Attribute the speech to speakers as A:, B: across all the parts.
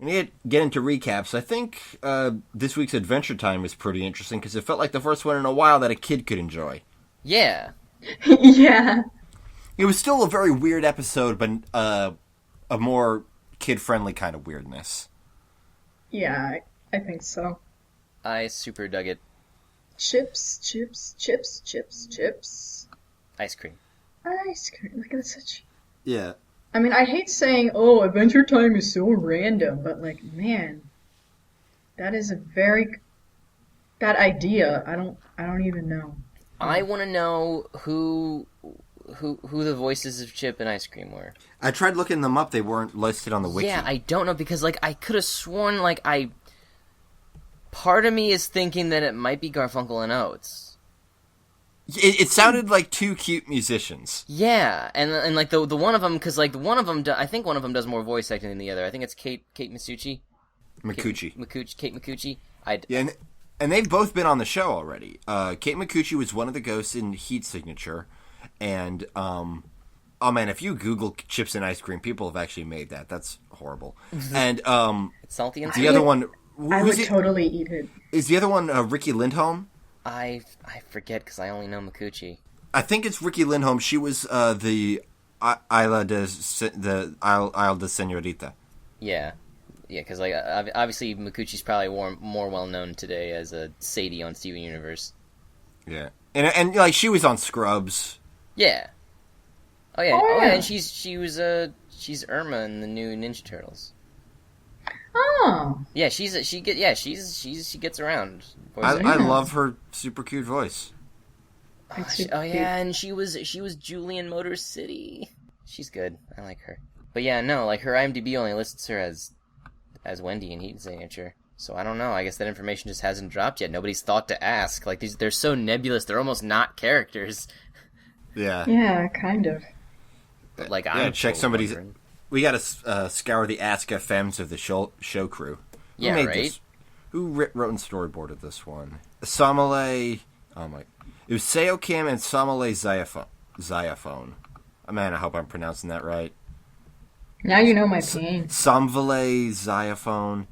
A: And to get into recaps, I think this week's Adventure Time was pretty interesting because it felt like the first one in a while that a kid could enjoy.
B: Yeah.
C: Yeah.
A: It was still a very weird episode, but a more kid-friendly kind of weirdness.
C: Yeah, I think so.
B: I super dug it.
C: Chips, chips, chips, chips, chips.
B: Ice cream.
C: Ice cream. Like, that's such...
A: Yeah.
C: I mean, I hate saying, oh, Adventure Time is so random, but, like, man, that is a very... That idea, I don't even know.
B: I want to know who the voices of Chip and Ice Cream were.
A: I tried looking them up. They weren't listed on the wiki.
B: Yeah, I don't know, because, like, I could have sworn, like, part of me is thinking that it might be Garfunkel and Oates.
A: It sounded like two cute musicians.
B: Yeah, and like, the one of them, because, like, one of them, I think one of them does more voice acting than the other. I think it's Kate Masucci. Kate Micucci.
A: Yeah, and they've both been on the show already. Kate Micucci was one of the ghosts in Heat Signature, and, oh man, if you Google chips and ice cream, people have actually made that. That's horrible. And,
B: It's salty and
A: the other one...
C: I would totally eat it.
A: Is the other one Ricky Lindholm?
B: I forget, because I only know Micucci.
A: I think it's Ricky Lindholm. She was the Isla de Senorita.
B: Yeah, because like obviously Micucci's probably more well known today as a Sadie on Steven Universe.
A: Yeah, and like she was on Scrubs.
B: Yeah. Oh yeah.
C: Oh, yeah.
B: And she's Irma in the new Ninja Turtles.
C: Oh.
B: Yeah, she gets around.
A: I love her super cute voice.
B: Oh yeah, and she was Julie in Motor City. She's good. I like her. But yeah, no, like her IMDb only lists her as Wendy in Heat Signature. So I don't know. I guess that information just hasn't dropped yet. Nobody's thought to ask. Like they're so nebulous. They're almost not characters.
A: Yeah.
C: Yeah, kind of.
B: But like
A: check
B: totally
A: somebody's.
B: wondering.
A: We gotta scour the Ask FMs of the show crew.
B: Yeah,
A: Who made
B: right.
A: This? Who wrote and storyboarded this one? Samale. Oh my. It was Seo Kim and Samale Zayaphone. Oh, man, I hope I'm pronouncing that right.
C: Now you know my pain.
A: Samvale Zayaphone.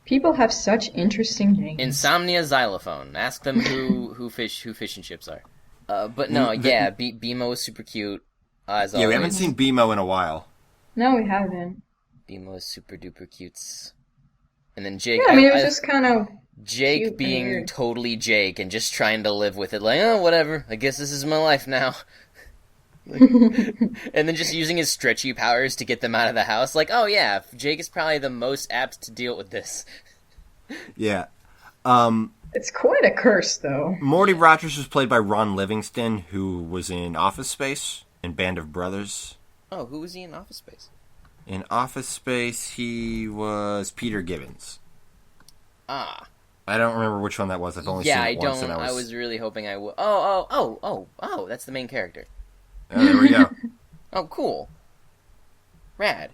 C: People have such interesting names.
B: Insomnia Xylophone. Ask them who fish and chips are. But no, yeah, BMO is super cute. As
A: Yeah,
B: always.
A: we haven't seen BMO in a while.
C: No, we haven't.
B: BMO is super duper cutes. And then Jake.
C: Yeah, I mean, it was just kind of
B: Jake
C: cute and
B: being
C: weird.
B: totally Jake and just trying to live with it, like, oh, whatever, I guess this is my life now. And then just using his stretchy powers to get them out of the house, like, oh yeah, Jake is probably the most apt to deal with this.
A: Yeah.
C: It's quite a curse, though.
A: Morty Rogers was played by Ron Livingston, who was in Office Space and Band of Brothers.
B: Oh, who was he in Office Space?
A: In Office Space, he was Peter Gibbons.
B: Ah.
A: I don't remember which one that was. I've only
B: Yeah,
A: seen it once. And
B: I was really hoping I would. Oh, that's the main character.
A: Oh, there we go.
B: Oh, cool. Rad.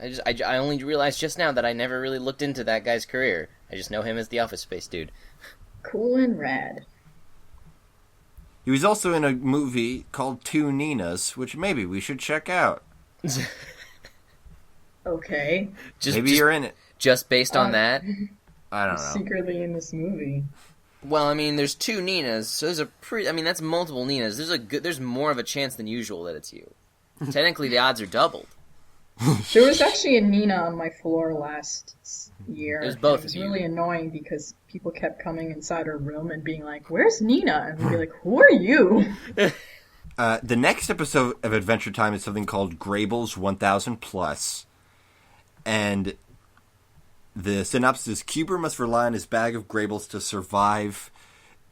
B: I only realized just now that I never really looked into that guy's career. I just know him as the Office Space dude.
C: Cool and rad.
A: He was also in a movie called Two Ninas, which maybe we should check out.
C: Okay.
A: Maybe you're in it.
B: Just based on that?
A: I don't know.
C: Secretly in this movie.
B: Well, I mean, there's two Ninas, so there's that's multiple Ninas. There's more of a chance than usual that it's you. Technically, the odds are doubled.
C: There was actually a Nina on my floor last year.
B: It was both
C: It was
B: of you.
C: really annoying because people kept coming inside her room and being like, "Where's Nina?" And we'd be like, "Who are you?"
A: The next episode of Adventure Time is something called Grable's 1000 Plus. And the synopsis is Cuber must rely on his bag of Grables to survive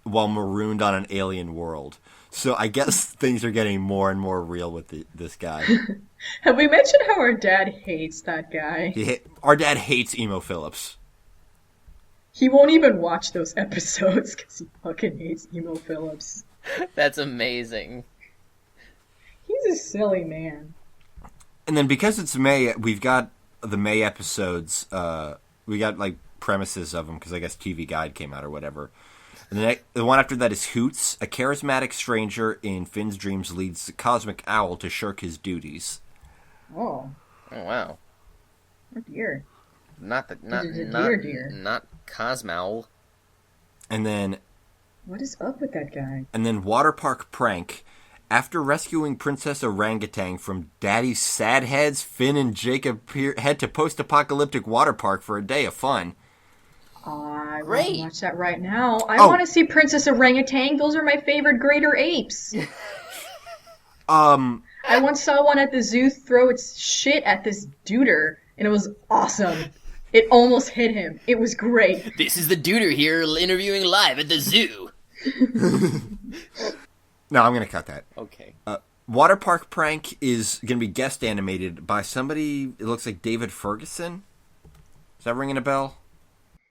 A: while marooned on an alien world. So I guess things are getting more and more real with this guy.
C: Have we mentioned how our dad hates that guy?
A: Our dad hates Emo Phillips.
C: He won't even watch those episodes because he fucking hates Emo Phillips.
B: That's amazing.
C: He's a silly man.
A: And then because it's May, we've got the May episodes. We got like premises of them because I guess TV Guide came out or whatever. And the one after that is Hoots. A charismatic stranger in Finn's dreams leads the Cosmic Owl to shirk his duties.
C: Oh.
B: Oh, wow.
C: Oh dear.
B: Not
C: Dear.
B: Cosmo.
A: And then
C: What is up with that guy?
A: Water Park Prank. After rescuing Princess Orangutan from Daddy's sad heads, Finn and Jacob head to post-apocalyptic water park for a day of fun.
C: I want
B: Great.
C: to watch that right now. I want to see Princess Orangutan. Those are my favorite greater apes. I once saw one at the zoo throw its shit at this duder, and it was awesome. It almost hit him. It was great.
B: This is the duder here interviewing live at the zoo.
A: No, I'm going to cut that.
B: Okay.
A: Water Park Prank is going to be guest animated by somebody, it looks like David Ferguson. Is that ringing a bell?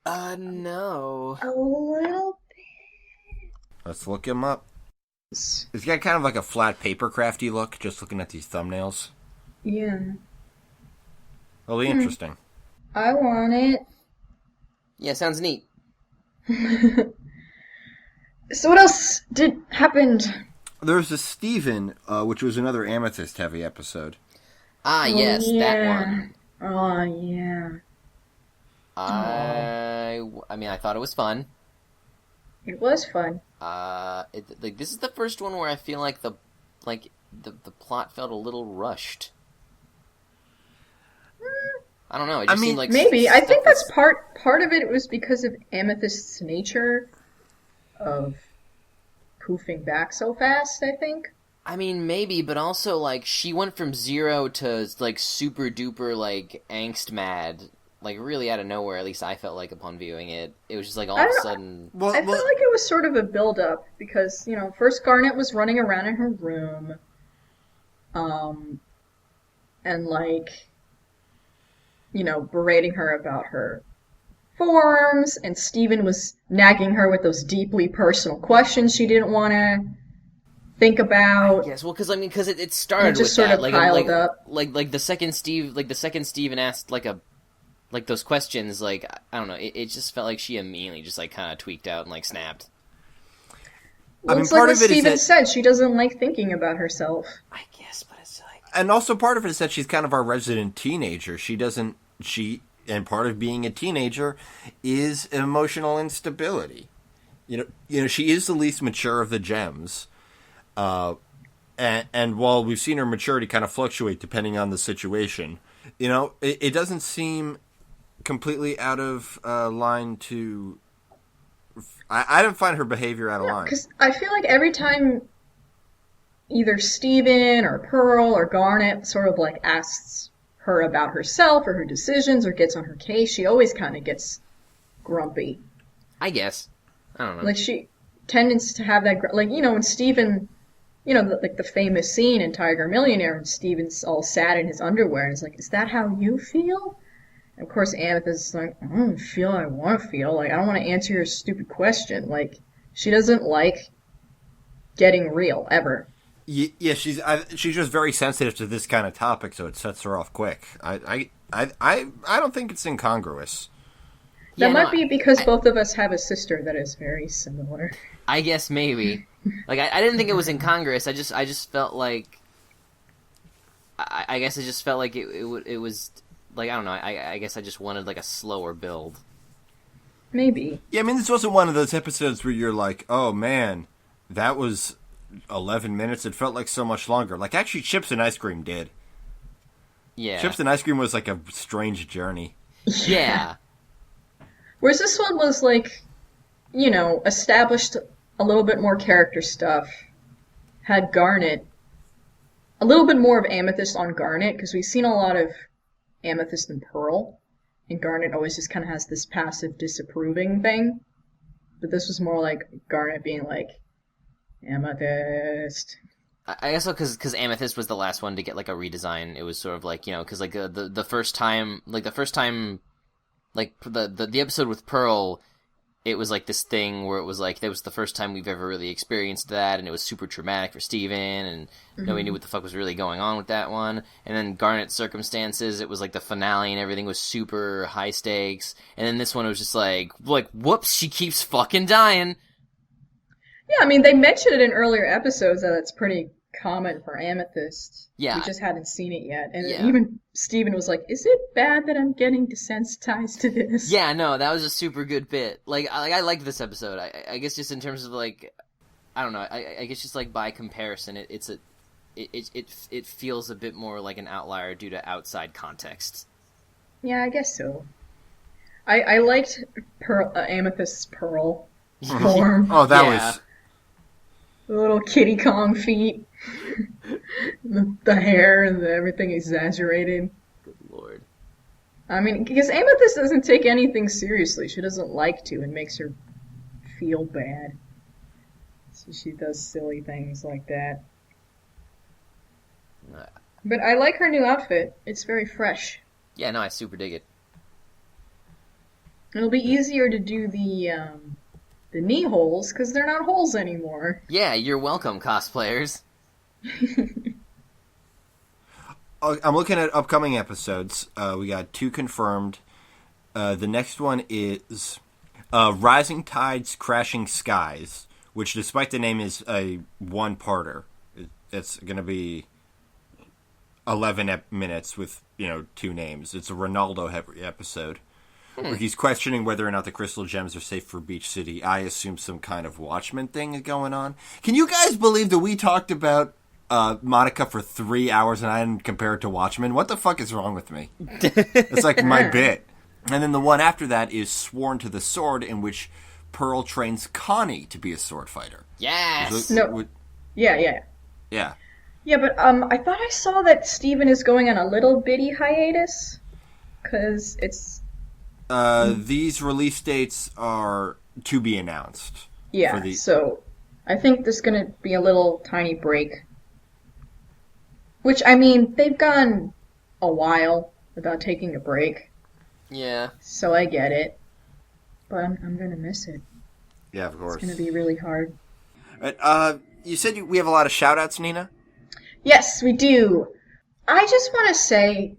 B: No.
C: A little
A: Let's look him up. He's got kind of like a flat paper crafty look, just looking at these thumbnails.
C: Yeah.
A: It'll be interesting.
C: I want it.
B: Yeah, sounds neat.
C: So what else happened?
A: There's a Steven, which was another Amethyst-heavy episode.
B: Yes, that one.
C: Oh, yeah.
B: I mean, I thought it was fun.
C: It was fun.
B: This is the first one where I feel like the plot felt a little rushed. I don't know. It just seemed like
C: maybe. I think that's part of it was because of Amethyst's nature of poofing back so fast, I think.
B: I mean, maybe, but also, like, she went from 0 to, like, super duper, like, angst mad, like, really out of nowhere, at least I felt like upon viewing it. It was just, like, all of a sudden...
C: I felt like it was sort of a build-up, because, first Garnet was running around in her room, and, like, berating her about her forms, and Steven was nagging her with those deeply personal questions she didn't want to think about.
B: Yes, well, because it started
C: just
B: with
C: sort
B: that,
C: of piled up.
B: Like the second Steven asked like those questions, like I don't know, it just felt like she immediately just like kind of tweaked out and like snapped.
C: Well, it's like what Steven said. She doesn't like thinking about herself.
B: I guess, but it's like,
A: and also part of it is that she's kind of our resident teenager. And part of being a teenager is emotional instability. She is the least mature of the gems. And while we've seen her maturity kind of fluctuate depending on the situation, it doesn't seem completely out of line to... I didn't find her behavior out of line.
C: Because I feel like every time either Steven or Pearl or Garnet sort of like asks her about herself or her decisions or gets on her case, she always kind of gets grumpy.
B: I guess. I don't know.
C: Like, she tends to have that, like, when Steven, the famous scene in Tiger Millionaire when Steven's all sad in his underwear and it's like, is that how you feel? And of course Amethyst's like, I don't feel I want to feel. Like, I don't want to answer your stupid question. Like, she doesn't like getting real, ever.
A: Yeah, she's just very sensitive to this kind of topic, so it sets her off quick. I don't think it's incongruous.
C: That might be because both of us have a sister that is very similar.
B: I guess maybe. Like I didn't think it was incongruous. I just felt like I guess I just felt like it was like I don't know. I guess I just wanted like a slower build.
C: Maybe.
A: Yeah, I mean this wasn't one of those episodes where you're like, oh man, that was 11 minutes. It felt like so much longer. Like, actually, Chips and Ice Cream did.
B: Yeah.
A: Chips and Ice Cream was like a strange journey.
B: Yeah.
C: Whereas this one was like, established a little bit more character stuff. Had Garnet, a little bit more of Amethyst on Garnet, because we've seen a lot of Amethyst and Pearl. And Garnet always just kind of has this passive disapproving thing. But this was more like Garnet being like, Amethyst.
B: I guess so, because Amethyst was the last one to get like a redesign. It was sort of like because like the first time like the episode with Pearl, it was like this thing where it was like that was the first time we've ever really experienced that, and it was super traumatic for Steven, and nobody knew what the fuck was really going on with that one. And then Garnet's Circumstances, it was like the finale, and everything was super high stakes. And then this one it was just like whoops, she keeps fucking dying.
C: Yeah, I mean, they mentioned it in earlier episodes that it's pretty comment for Amethyst.
B: Yeah.
C: We just hadn't seen it yet. And
B: Yeah.
C: even Steven was like, is it bad that I'm getting desensitized to this?
B: Yeah, no, that was a super good bit. I liked this episode. I guess just in terms of, like, I don't know, I guess just, like, by comparison, it feels a bit more like an outlier due to outside context.
C: Yeah, I guess so. I liked Amethyst's pearl form.
A: Oh, that
B: Yeah.
A: was...
C: The little Kitty Kong feet. the hair and everything exaggerated.
B: Good lord.
C: I mean, because Amethyst doesn't take anything seriously. She doesn't like to. It makes her feel bad. So she does silly things like that. But I like her new outfit. It's very fresh.
B: Yeah, no, I super dig it.
C: It'll be easier to do the knee holes because they're not holes anymore.
B: Yeah, you're welcome, cosplayers.
A: I'm looking at upcoming episodes. We got 2 confirmed. The next one is Rising Tides, Crashing Skies, which, despite the name, is a one-parter. It's going to be 11 minutes with, 2 names. It's a Ronaldo episode where he's questioning whether or not the crystal gems are safe for Beach City. I assume some kind of Watchmen thing is going on. Can you guys believe that we talked about Monica for 3 hours and I didn't compare it to Watchmen? What the fuck is wrong with me? It's like my bit. And then the one after that is Sworn to the Sword, in which Pearl trains Connie to be a sword fighter.
B: Yes!
C: No. Yeah.
A: Yeah.
C: Yeah, but I thought I saw that Steven is going on a little bitty hiatus. Because it's...
A: These release dates are to be announced.
C: Yeah, so I think there's going to be a little tiny break. Which, I mean, they've gone a while without taking a break.
B: Yeah.
C: So I get it. But I'm going to miss it.
A: Yeah, of course.
C: It's going to be really hard.
A: You said we have a lot of shout-outs, Nina?
C: Yes, we do. I just want to say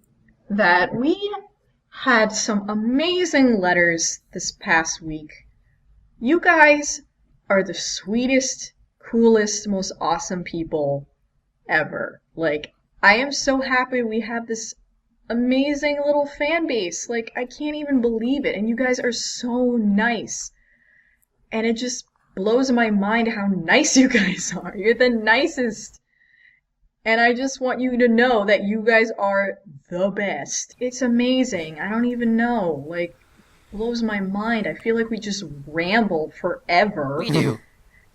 C: that we had some amazing letters this past week. You guys are the sweetest, coolest, most awesome people ever. Like, I am so happy we have this amazing little fan base. Like, I can't even believe it. And you guys are so nice. And it just blows my mind how nice you guys are. You're the nicest. And I just want you to know that you guys are the best. It's amazing. I don't even know. Like, blows my mind. I feel like we just ramble forever.
B: We do.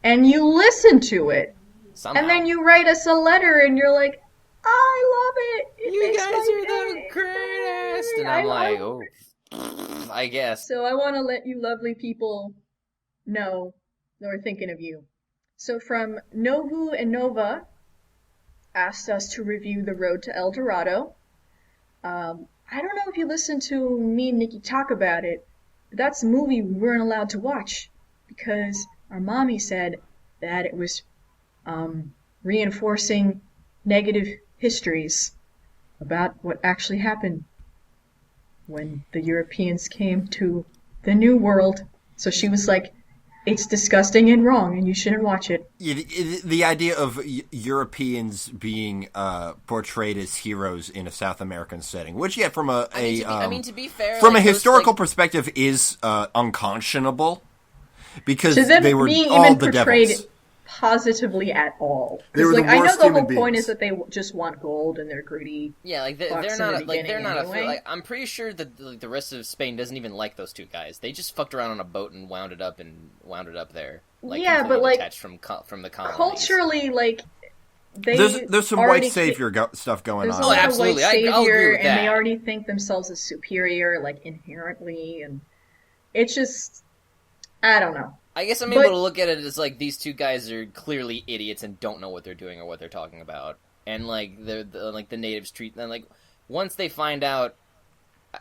C: And you listen to it.
B: Somehow.
C: And then you write us a letter and you're like, I love it. It
B: You
C: makes
B: guys
C: my
B: are the
C: day.
B: greatest! And I'm like, oh, I guess.
C: So I want to let you lovely people know that we're thinking of you. So from Novu and Nova asked us to review The Road to El Dorado. I don't know if you listened to me and Nikki talk about it, but that's a movie we weren't allowed to watch because our mommy said that it was reinforcing negative histories about what actually happened when the Europeans came to the New World. So she was like, it's disgusting and wrong, and you shouldn't watch it.
A: Yeah, the idea of Europeans being portrayed as heroes in a South American setting, which, yeah, from
B: to be fair,
A: from
B: like,
A: a
B: those,
A: historical
B: like,
A: perspective, is unconscionable because
C: To them
A: they were
C: being
A: all
C: even
A: the
C: portrayed
A: devils.
C: positively at all.
A: They were
C: Like,
A: the
C: I know
A: worst
C: the whole
A: human
C: point
A: beings.
C: is that they just want gold and they're greedy.
B: Yeah, like they're
C: fucks in
B: not
C: the
B: like they're
C: beginning
B: not
C: anyway.
B: like I'm pretty sure that like, the rest of Spain doesn't even like those two guys. They just fucked around on a boat and wound it up there. Like,
C: Yeah, but,
B: completely
C: like,
B: detached from the colonies.
C: Culturally, like, they
A: There's some
C: already
A: white savior stuff going
C: There's
A: on.
C: a lot of
B: absolutely.
C: white
B: I'll agree
C: savior,
B: with
C: and they
B: that.
C: already think themselves as superior, like, inherently, and it's just, I don't know.
B: I guess I'm
C: But-
B: able to look at it as like these two guys are clearly idiots and don't know what they're doing or what they're talking about, and like like the natives treat them like once they find out.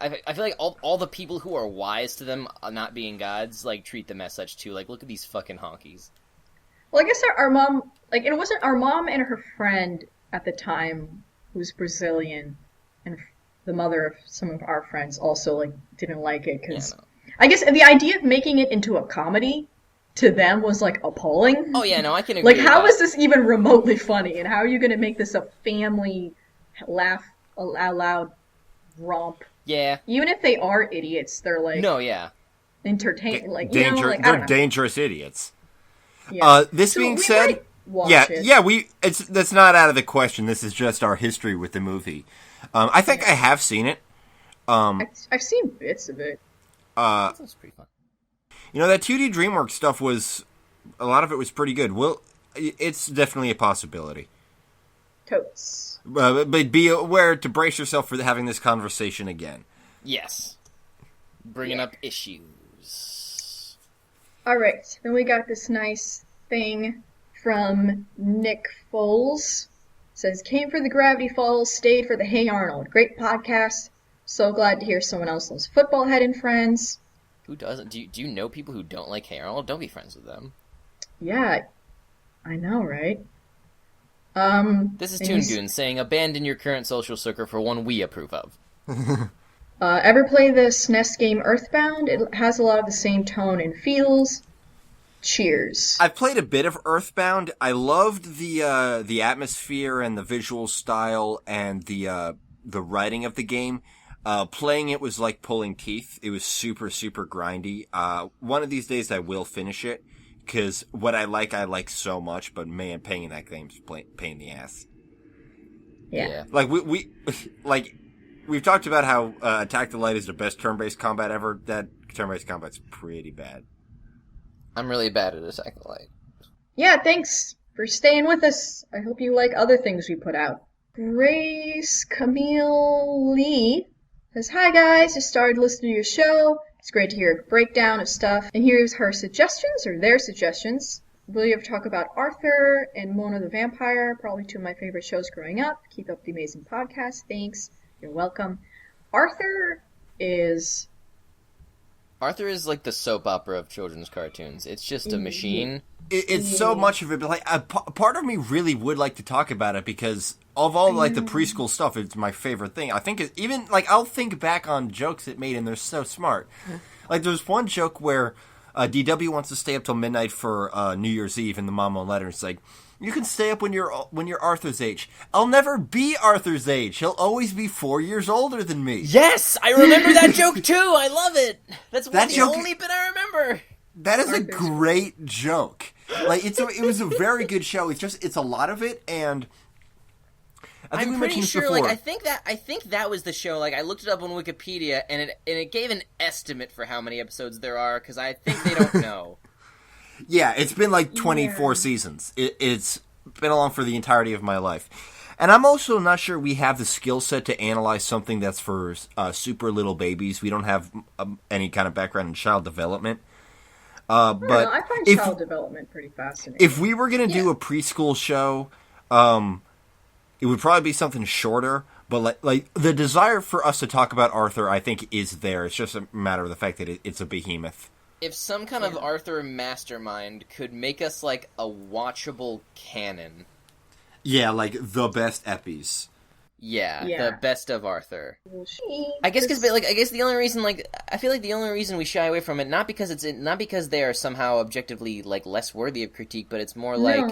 B: I feel like all the people who are wise to them not being gods like treat them as such too. Like, look at these fucking honkies.
C: Well, I guess our mom, like, it wasn't our mom and her friend at the time, who's Brazilian, and the mother of some of our friends also, like, didn't like it, because
B: Yeah, no.
C: I guess the idea of making it into a comedy to them was like appalling.
B: Oh yeah, no, I can agree.
C: Like, how is this even remotely funny? And how are you going to make this a family laugh out loud romp?
B: Yeah.
C: Even if they are idiots, they're like
B: no, yeah,
C: entertaining. Like you know, like, I
A: they're
C: don't know.
A: dangerous idiots.
C: Yeah.
A: This
C: So
A: being
C: we
A: said,
C: might watch it.
A: that's not out of the question. This is just our history with the movie. I think I have seen it.
C: I've seen bits of it.
B: that's pretty fun.
A: You know, that 2D DreamWorks stuff a lot of it was pretty good. Well, it's definitely a possibility.
C: Totes.
A: But be aware to brace yourself for having this conversation again.
B: Yes, bringing up issues.
C: All right, then we got this nice thing from Nick Foles. Says, came for the Gravity Falls, stayed for the Hey Arnold. Great podcast. So glad to hear someone else loves football head and friends.
B: Who doesn't? Do you know people who don't like Hey Arnold? Don't be friends with them.
C: Yeah, I know, right?
B: This is Toon Goons saying, abandon your current social circle for one we approve of.
C: Ever play the SNES game Earthbound? It has a lot of the same tone and feels. Cheers.
A: I've played a bit of Earthbound. I loved the atmosphere and the visual style and the writing of the game. Playing it was like pulling teeth. It was super, super grindy. One of these days I will finish it, because what I like so much, but man, playing that game's pain in the ass.
C: Yeah.
A: Like, we've talked about how Attack the Light is the best turn-based combat ever. That turn-based combat's pretty bad.
B: I'm really bad at Attack the Light.
C: Yeah, thanks for staying with us. I hope you like other things we put out. Grace Camille Lee says, hi guys, just started listening to your show. It's great to hear a breakdown of stuff. And here's her suggestions, or their suggestions. Will you ever talk about Arthur and Mona the Vampire? Probably two of my favorite shows growing up. Keep up the amazing podcast. Thanks. You're welcome. Arthur is
B: like the soap opera of children's cartoons. It's just a machine.
A: It's so much of it, but like part of me really would like to talk about it, because of all like the preschool stuff, it's my favorite thing. I think even like I'll think back on jokes it made, and they're so smart. Like there's one joke where DW wants to stay up till midnight for New Year's Eve, and the mom won't let her. It's like, you can stay up when you're Arthur's age. I'll never be Arthur's age. He'll always be 4 years older than me.
B: Yes, I remember that joke too. I love it. That's the only bit I remember.
A: That is a great joke. Like it was a very good show. It's a lot of it, and I think
B: I'm
A: we
B: pretty
A: mentioned
B: sure.
A: this before.
B: Like I think that was the show. Like I looked it up on Wikipedia, and it gave an estimate for how many episodes there are, because I think they don't know.
A: Yeah, it's been like 24 seasons. It's been along for the entirety of my life. And I'm also not sure we have the skill set to analyze something that's for super little babies. We don't have any kind of background in child development. But
C: I find child development pretty fascinating.
A: If we were going to do a preschool show, it would probably be something shorter. But like the desire for us to talk about Arthur, I think, is there. It's just a matter of the fact that it's a behemoth.
B: If some kind of Arthur mastermind could make us like a watchable canon.
A: Yeah, like the best eppies.
B: Yeah, the best of Arthur. I guess the only reason, I feel like the only reason we shy away from it, not because they are somehow objectively like less worthy of critique, but it's more like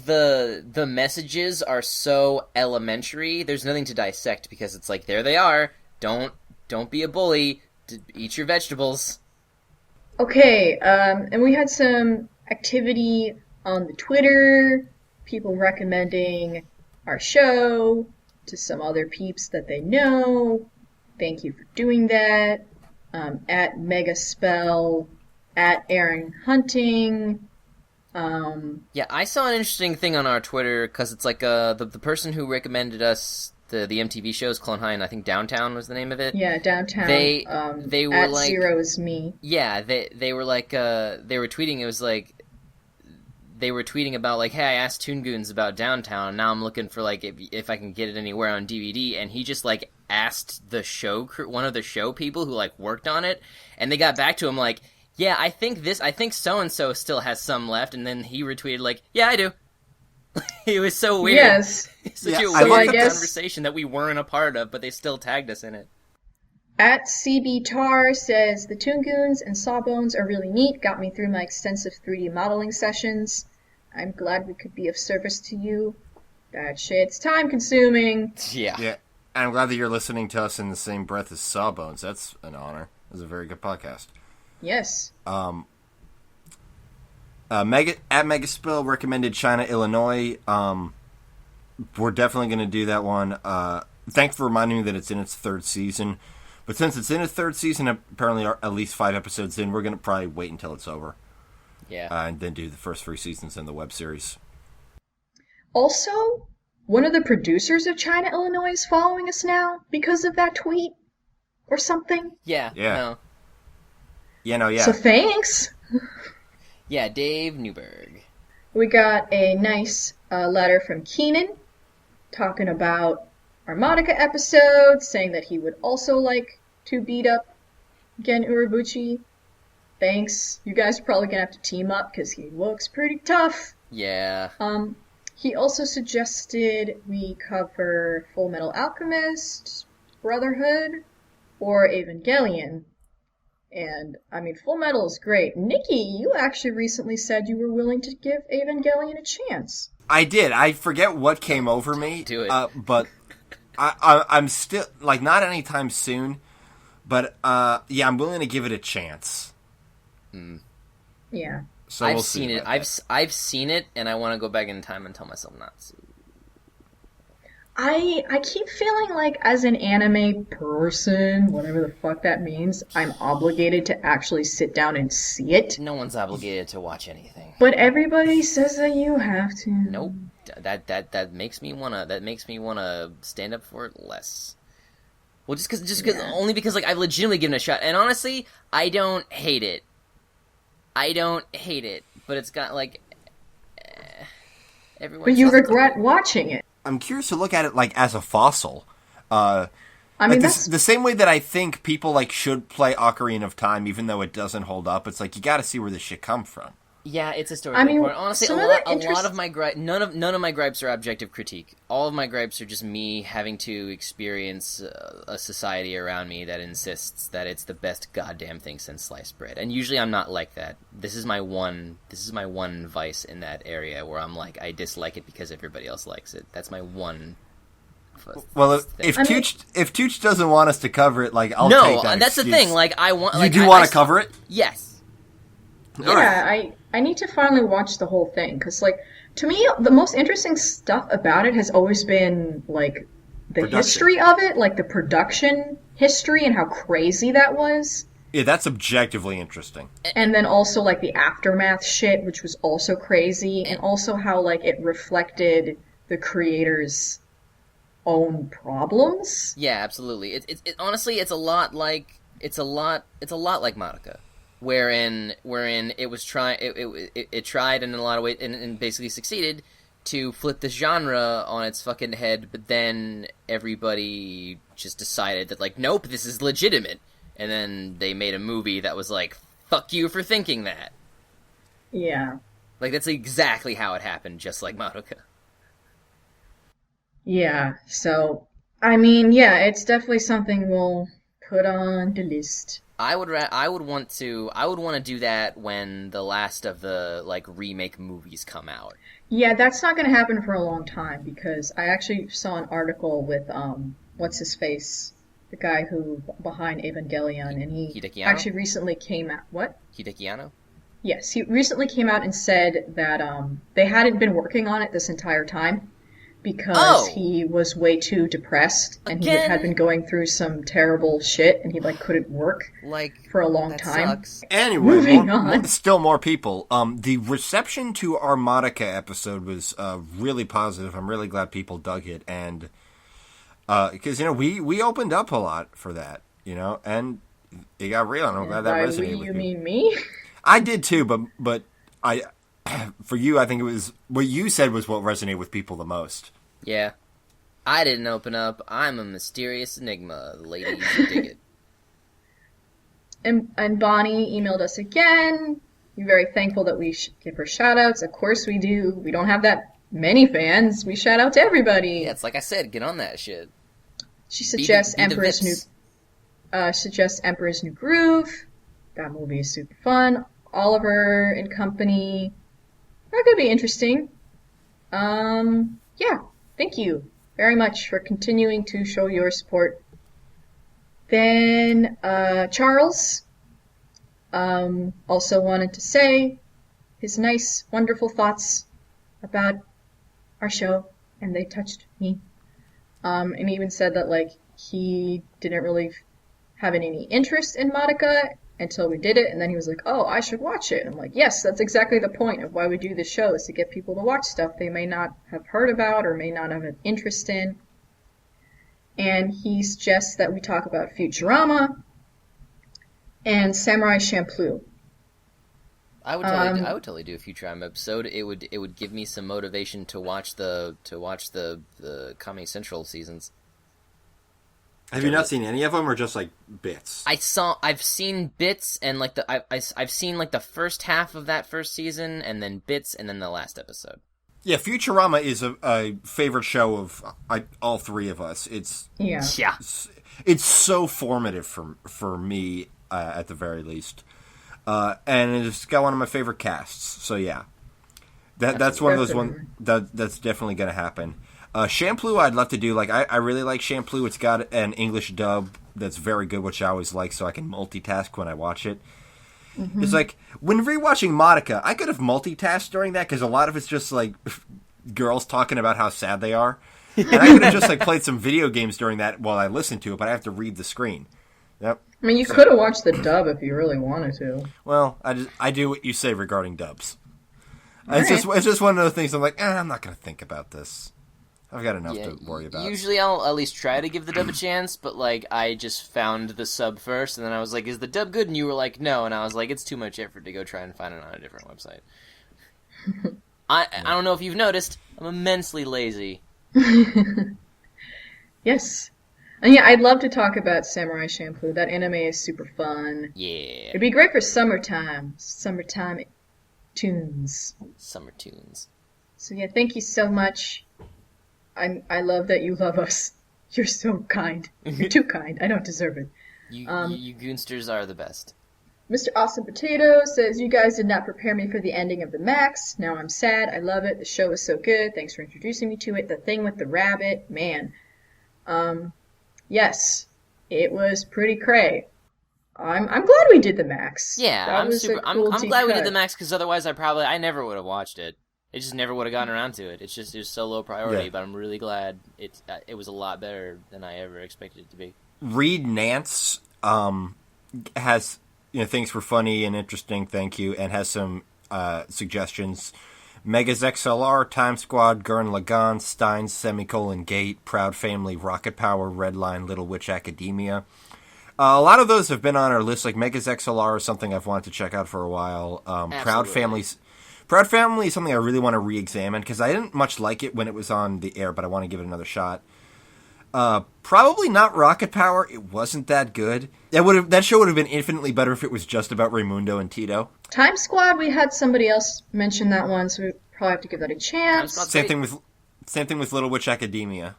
B: the messages are so elementary. There's nothing to dissect, because it's like, there they are. Don't be a bully. Eat your vegetables.
C: Okay, and we had some activity on the Twitter, people recommending our show to some other peeps that they know. Thank you for doing that. At Megaspell, at Aaron Hunting.
B: Yeah, I saw an interesting thing on our Twitter, because it's like the person who recommended us the MTV shows, Clone High, and I think Downtown was the name of it.
C: Yeah, Downtown.
B: They were
C: at
B: like,
C: Zero is me.
B: Yeah, they were like they were tweeting. It was like they were tweeting about like, hey, I asked Toon Goons about Downtown, and now I'm looking for like if I can get it anywhere on DVD. And he just like asked the show one of the show people who like worked on it, and they got back to him like, yeah, I think so and so still has some left, and then he retweeted like, yeah, I do. It was so weird.
C: Yes.
B: Such a weird conversation that we weren't a part of, but they still tagged us in it.
C: At CB Tar says, the Toon Goons and Sawbones are really neat, got me through my extensive 3D modeling sessions. I'm glad we could be of service to you. That shit's time consuming.
B: Yeah.
A: Yeah. And I'm glad that you're listening to us in the same breath as Sawbones. That's an honor. It was a very good podcast.
C: Yes.
A: Megaspill recommended China, Illinois. We're definitely going to do that one. Thanks for reminding me that it's in its third season. But since it's in its third season, apparently at least 5 episodes in, we're going to probably wait until it's over.
B: Yeah.
A: And then do the first 3 seasons in the web series.
C: Also, one of the producers of China, Illinois is following us now because of that tweet or something.
B: Yeah.
A: Yeah.
B: No.
C: So thanks.
B: Yeah, Dave Newberg.
C: We got a nice letter from Keenan talking about our Monica episode, saying that he would also like to beat up Gen Urobuchi. Thanks. You guys are probably gonna have to team up because he looks pretty tough.
B: Yeah.
C: He also suggested we cover Full Metal Alchemist, Brotherhood, or Evangelion. And, I mean, Full Metal is great. Nikki, you actually recently said you were willing to give Evangelion a chance.
A: I did. I forget what came over me.
B: Do it.
A: But I'm still, like, not anytime soon. But, yeah, I'm willing to give it a chance.
C: Yeah.
A: So
B: I've
A: we'll see
B: seen it.
A: about that.
B: I've seen it, and I want to go back in time and tell myself not to.
C: I keep feeling like as an anime person, whatever the fuck that means, I'm obligated to actually sit down and see it.
B: No one's obligated to watch anything.
C: But everybody says that you have to.
B: Nope. That makes me wanna stand up for it less. Well, only because like I've legitimately given it a shot, and honestly, I don't hate it. But it's got like everyone.
C: But you regret watching it.
A: I'm curious to look at it, like, as a fossil.
C: I mean,
A: Like
C: that's
A: the same way that I think people, like, should play Ocarina of Time, even though it doesn't hold up. It's like, you gotta see where this shit come from.
B: Yeah, it's historically
C: I mean,
B: important. Honestly,
C: some
B: a
C: of
B: lot,
C: the
B: a lot of my none of my gripes are objective critique. All of my gripes are just me having to experience a society around me that insists that it's the best goddamn thing since sliced bread. And usually I'm not like that. This is my one vice in that area where I'm like, I dislike it because everybody else likes it. That's my one.
A: Well, if Tooch doesn't want us to cover it, like, I'll take that
B: and that's
A: excuse.
B: the thing. Like, I want.
A: You
B: Like,
A: do want to cover it?
B: Yes.
C: yeah. I need to finally watch the whole thing because, like, to me, the most interesting stuff about it has always been like the history of it, like the production history and how crazy that was.
A: Yeah, that's objectively interesting.
C: And then also like the aftermath shit, which was also crazy, and also how like it reflected the creators' own problems.
B: Yeah, absolutely. It honestly, it's a lot like Madoka, wherein it was it tried in a lot of ways and basically succeeded to flip the genre on its fucking head, but then everybody just decided that like, nope, this is legitimate, and then they made a movie that was like, fuck you for thinking that.
C: Yeah.
B: Like that's exactly how it happened, just like Madoka.
C: Yeah, so, I mean, yeah, it's definitely something we'll put on the list.
B: I would want to do that when the last of the like remake movies come out.
C: Yeah, that's not going to happen for a long time because I actually saw an article with what's his face, the guy who behind Evangelion, and he
B: Hideki Anno?
C: actually recently came out. What?
B: Hideki Anno?
C: Yes, he recently came out and said that they hadn't been working on it this entire time because he was way too depressed and he had been going through some terrible shit and he like couldn't work
B: Like
C: for a long
B: that
C: time.
B: Sucks.
A: Anyway,
C: Moving on.
A: Still more people. The reception to our Madoka episode was really positive. I'm really glad people dug it, and because we opened up a lot for that, and it got real. And I'm glad that resonated with you.
C: You mean me?
A: I did too, but I, for you, I think it was what you said was what resonated with people the most.
B: Yeah. I didn't open up. I'm a mysterious enigma. The ladies dig it.
C: And Bonnie emailed us again. We're very thankful that we give her shout-outs. Of course we do. We don't have that many fans. We shout out to everybody.
B: Yeah, it's like I said, get on that shit.
C: She suggests
B: Be the
C: Emperor's New...
B: Vips.
C: suggests Emperor's New Groove. That movie is super fun. Oliver and Company. That could be interesting. Yeah, thank you very much for continuing to show your support. Then, Charles, also wanted to say his nice, wonderful thoughts about our show, and they touched me. And he even said that, like, he didn't really have any interest in Madoka until we did it, and then he was like, oh, I should watch it. And I'm like, yes, that's exactly the point of why we do this show, is to get people to watch stuff they may not have heard about or may not have an interest in. And he suggests that we talk about Futurama and Samurai Champloo.
B: I would totally do a Futurama episode. It would give me some motivation to watch the Comedy Central seasons.
A: Have you not seen any of them, or just like bits?
B: I've seen bits, and like I've seen like the first half of that first season, and then bits, and then the last episode.
A: Yeah, Futurama is a favorite show of all three of us. It's so formative for me at the very least, and it's got one of my favorite casts. So yeah, that's one of those one that's definitely going to happen. Champloo, I'd love to do. Like, I really like Champloo. It's got an English dub that's very good, which I always like, so I can multitask when I watch it. Mm-hmm. It's like, when rewatching Madoka, I could have multitasked during that, because a lot of it's just, like, girls talking about how sad they are. And I could have just, like, played some video games during that while I listened to it, but I have to read the screen. Yep.
C: I mean, you could have watched the dub if you really wanted to.
A: Well, I do what you say regarding dubs. It's just one of those things I'm like, I'm not going to think about this. I've got enough to worry about.
B: Usually I'll at least try to give the dub a chance, but, like, I just found the sub first, and then I was like, is the dub good? And you were like, no, and I was like, it's too much effort to go try and find it on a different website. I don't know if you've noticed, I'm immensely lazy.
C: Yes. And yeah, I'd love to talk about Samurai Champloo. That anime is super fun.
B: Yeah.
C: It'd be great for summertime. Summertime tunes.
B: Summer tunes.
C: So yeah, thank you so much. I love that you love us. You're so kind. You're too kind. I don't deserve it.
B: You Goonsters are the best.
C: Mr. Awesome Potato says, you guys did not prepare me for the ending of the Max. Now I'm sad. I love it. The show is so good. Thanks for introducing me to it. The thing with the rabbit, man. Yes, it was pretty cray. I'm glad we did the Max.
B: Yeah, I'm glad we did the Max, because otherwise I never would have watched it. It just never would have gotten around to it. It was so low priority, but I'm really glad it was a lot better than I ever expected it to be.
A: Reed Nance has things were funny and interesting, thank you, and has some suggestions. Megas XLR, Time Squad, Gurren Lagann, Steins, Gate, Proud Family, Rocket Power, Redline, Little Witch Academia. A lot of those have been on our list, like Megas XLR is something I've wanted to check out for a while. Proud Family is something I really want to re-examine, because I didn't much like it when it was on the air, but I want to give it another shot. Probably not Rocket Power. It wasn't that good. That show would have been infinitely better if it was just about Raimundo and Tito. Time
C: Squad, we had somebody else mention that one, so we probably have to give that a chance.
A: Same thing with Little Witch Academia.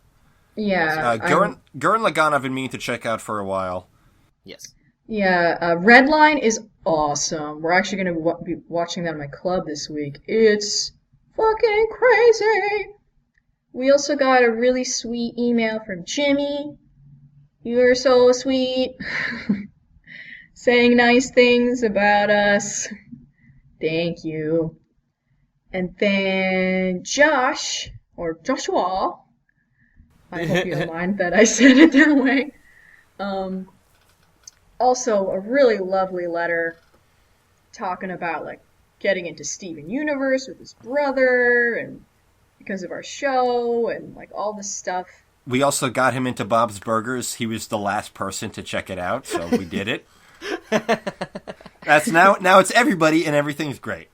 C: Yeah.
A: Gurren Lagann I've been meaning to check out for a while.
B: Yes.
C: Yeah, Redline is awesome. We're actually going to be watching that in my club this week. It's fucking crazy. We also got a really sweet email from Jimmy. You're so sweet. Saying nice things about us. Thank you. And then Josh, or Joshua. I hope you don't mind that I said it that way. Also, a really lovely letter talking about, like, getting into Steven Universe with his brother, and because of our show, and, like, all this stuff.
A: We also got him into Bob's Burgers. He was the last person to check it out, so we did it. That's now it's everybody, and everything's great.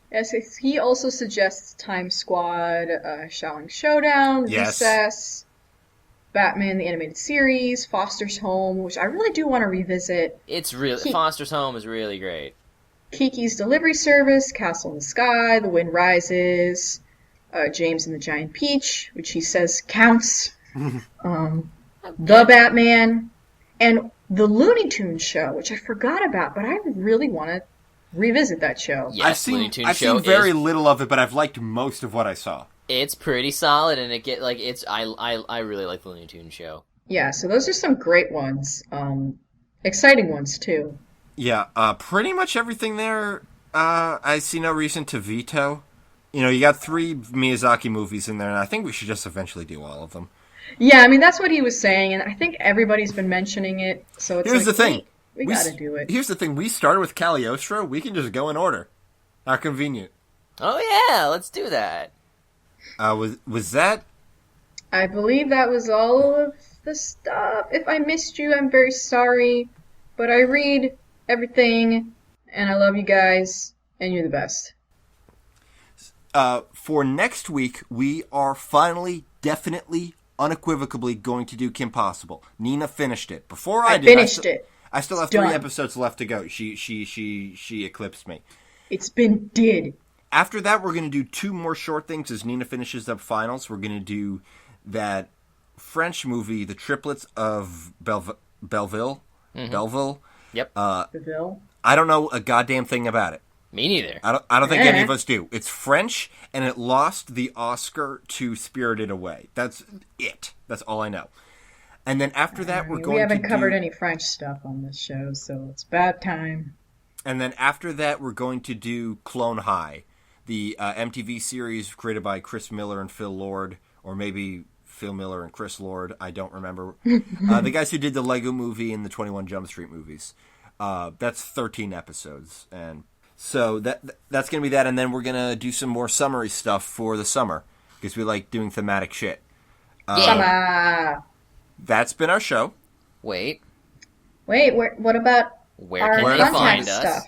C: Yes, he also suggests Time Squad, Shaolin Showdown, Recess, Batman the Animated Series, Foster's Home, which I really do want to revisit.
B: It's really Foster's Home is really great.
C: Kiki's Delivery Service, Castle in the Sky, The Wind Rises, James and the Giant Peach, which he says counts, The Batman, and the Looney Tunes show, which I forgot about, but I really want to revisit that show.
B: Yes,
A: I've seen very little of it, but I've liked most of what I saw.
B: It's pretty solid, and I really like the Looney Tunes show.
C: Yeah, so those are some great ones. Exciting ones, too.
A: Yeah, pretty much everything there, I see no reason to veto. You know, you got 3 Miyazaki movies in there, and I think we should just eventually do all of them.
C: Yeah, I mean, that's what he was saying, and I think everybody's been mentioning it, so it's
A: Here's the thing.
C: We gotta do it.
A: Here's the thing. We started with Cagliostro. We can just go in order. How convenient.
B: Oh yeah, let's do that.
A: Was that...
C: I believe that was all of the stuff. If I missed you, I'm very sorry, but I read everything, and I love you guys, and you're the best.
A: For next week, we are finally, definitely, unequivocally going to do Kim Possible. Nina finished it. Before I did,
C: finished it.
A: I still have 3 episodes left to go. She eclipsed me.
C: It's been did.
A: After that, we're going to do 2 more short things as Nina finishes up finals. We're going to do that French movie, The Triplets of Belleville.
B: Mm-hmm.
A: Belleville.
B: Yep.
C: Belleville.
A: I don't know a goddamn thing about it.
B: Me neither.
A: I don't think any of us do. It's French, and it lost the Oscar to Spirited Away. That's it. That's all I know. And then after that,
C: we haven't covered any French stuff on this show, so it's about time.
A: And then after that, we're going to do Clone High, the MTV series created by Chris Miller and Phil Lord, or maybe Phil Miller and Chris Lord. I don't remember. The guys who did the Lego Movie and the 21 Jump Street movies. That's 13 episodes, and so that's going to be that. And then we're going to do some more summary stuff for the summer because we like doing thematic shit.
C: Summer.
A: That's been our show.
B: Wait,
C: what about
B: where
C: our
B: can they
C: contact
B: find us?
C: stuff?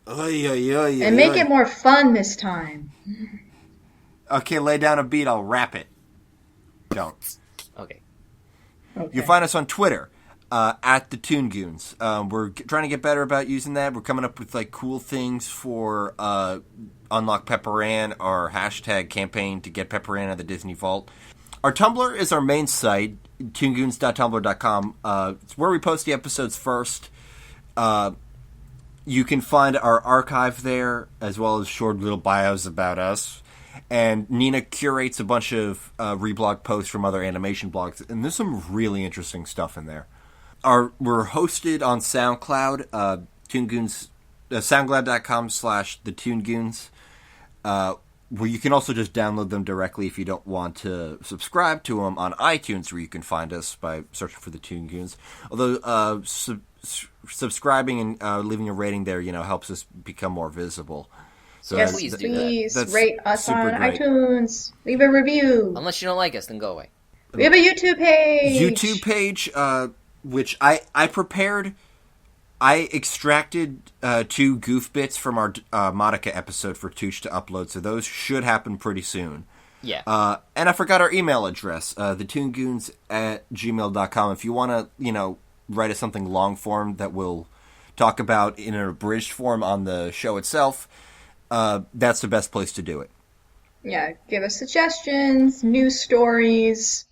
A: And
C: make it more fun this time.
A: Okay, lay down a beat. I'll rap it. Don't.
B: Okay.
A: You find us on Twitter at the Toon Goons. We're trying to get better about using that. We're coming up with like cool things for Unlock Pepper Ann, our hashtag campaign to get Pepper Ann out of the Disney Vault. Our Tumblr is our main site, toongoons.tumblr.com. It's where we post the episodes first. You can find our archive there, as well as short little bios about us. And Nina curates a bunch of reblog posts from other animation blogs, and there's some really interesting stuff in there. We're hosted on SoundCloud, Toon Goons, soundcloud.com/the Toon Goons, where you can also just download them directly if you don't want to subscribe to them on iTunes, where you can find us by searching for the Toon Goons. Although subscribing and leaving a rating there, helps us become more visible. So
C: yes, please rate us on iTunes. Leave a review.
B: Unless you don't like us, then go away.
C: We have a YouTube page.
A: Which I prepared. I extracted 2 goof bits from our Monica episode for Tooch to upload, so those should happen pretty soon.
B: Yeah.
A: And I forgot our email address, thetoongoons@gmail.com. If you want to, write us something long form that we'll talk about in an abridged form on the show itself, that's the best place to do it.
C: Yeah, give us suggestions, news stories,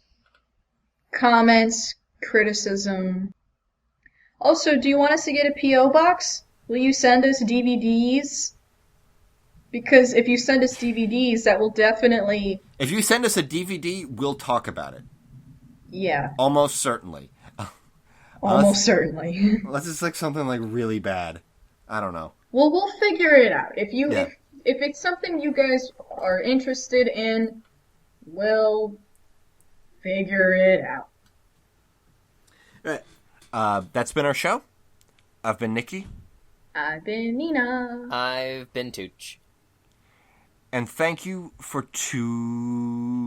C: comments, criticism. Also, do you want us to get a P.O. box? Will you send us DVDs? Because if you send us DVDs, that will definitely...
A: If you send us a DVD, we'll talk about it.
C: Yeah.
A: Almost certainly.
C: Almost certainly.
A: Unless it's like something like really bad. I don't know.
C: Well, we'll figure it out. If it's something you guys are interested in, we'll figure it out.
A: All right. That's been our show. I've been Nikki.
C: I've been Nina.
B: I've been Tooch.
A: And thank you for tuning